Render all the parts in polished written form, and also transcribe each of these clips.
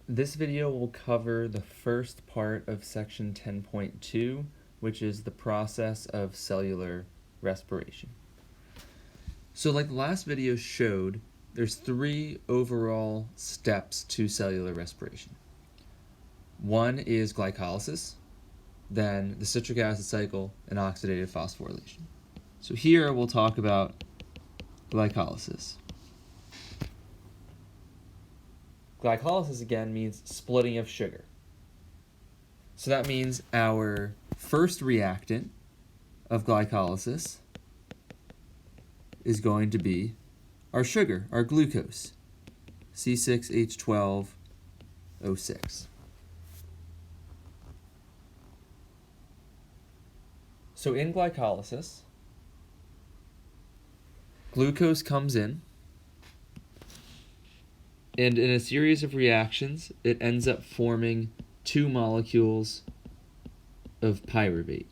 This video will cover the first part of section 10.2, which is the process of cellular respiration. So like the last video showed, there's 3 overall steps to cellular respiration. One is glycolysis, then the citric acid cycle, and oxidative phosphorylation. So here we'll talk about glycolysis. Glycolysis again means splitting of sugar. So that means our first reactant of glycolysis is going to be our sugar, our glucose, C6H12O6. So in glycolysis, glucose comes in, and in a series of reactions, it ends up forming 2 molecules of pyruvate.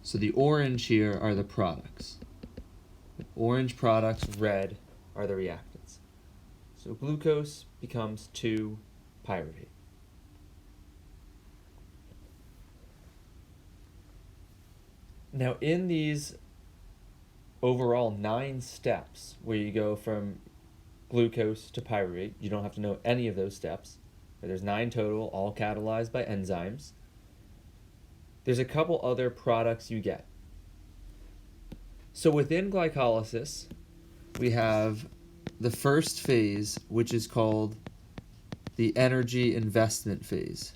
So the orange here are the products. The orange products, red, are the reactants. So glucose becomes 2-pyruvate. Now in these overall 9 steps where you go from glucose to pyruvate, you don't have to know any of those steps. There's 9 total, all catalyzed by enzymes. There's a couple other products you get. So within glycolysis, we have the first phase, which is called the energy investment phase.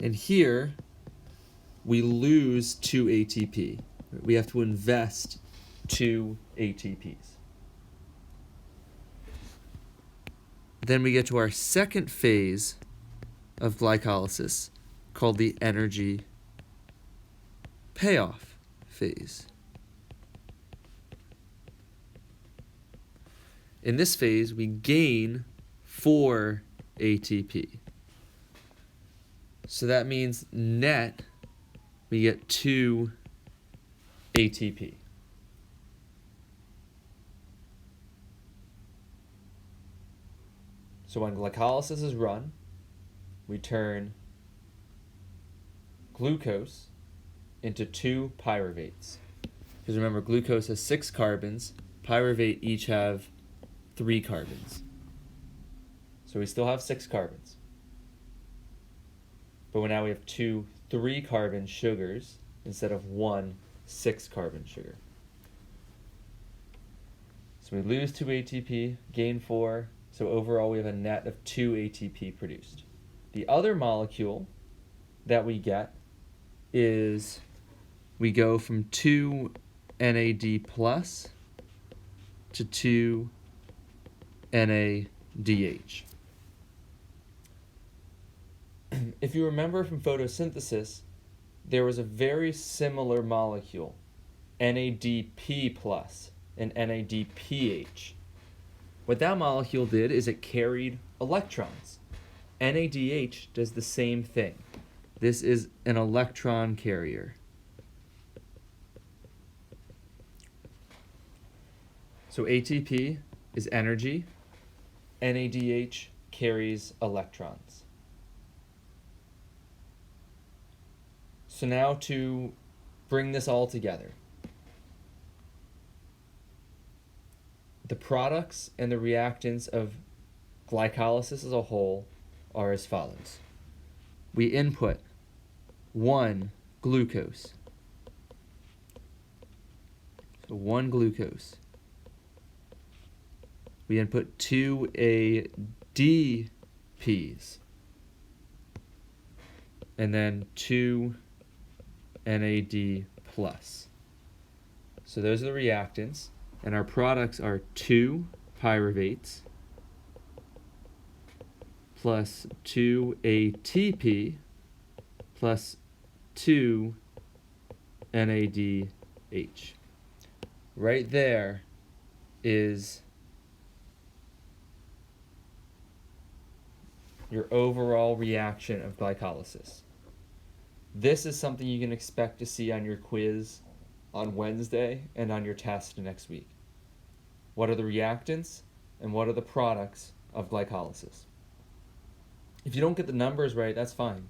And here, we lose 2 ATP. We have to invest 2 ATPs. Then we get to our second phase of glycolysis, called the energy payoff phase. In this phase, we gain 4 ATP. So that means net, we get 2 ATP. So when glycolysis is run, we turn glucose into 2 pyruvates. Because remember, glucose has 6 carbons, pyruvate each have 3 carbons. So we still have 6 carbons. But now we have 2 3-carbon sugars instead of 1 6-carbon sugar. So we lose 2 ATP, gain 4, so overall we have a net of 2 ATP produced. The other molecule that we get is we go from 2 NAD plus to 2 NADH. If you remember from photosynthesis, there was a very similar molecule, NADP plus and NADPH. What that molecule did is it carried electrons. NADH does the same thing. This is an electron carrier. So ATP is energy, NADH carries electrons. So now to bring this all together, the products and the reactants of glycolysis as a whole are as follows. We input 1 glucose. So 1 glucose. We input 2 ADPs. And then 2 NAD plus. So those are the reactants, and our products are 2 pyruvates plus 2 ATP plus 2 NADH. Right there is your overall reaction of glycolysis. This is something you can expect to see on your quiz on Wednesday and on your test next week. What are the reactants and what are the products of glycolysis? If you don't get the numbers right, that's fine.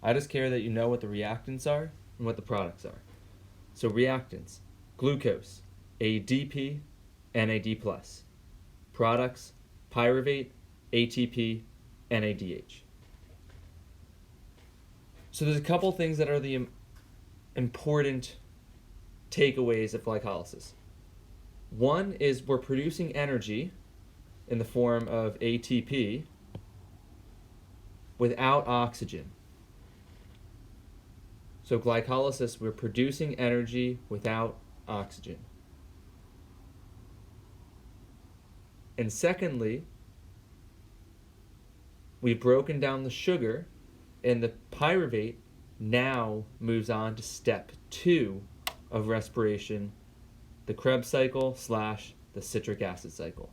I just care that you know what the reactants are and what the products are. So reactants, glucose, ADP, NAD+. Products, pyruvate, ATP, NADH. So there's a couple things that are the important takeaways of glycolysis. One is we're producing energy in the form of ATP without oxygen. So glycolysis, we're producing energy without oxygen. And secondly, we've broken down the sugar, and the pyruvate now moves on to step 2 of respiration, the Krebs cycle / the citric acid cycle.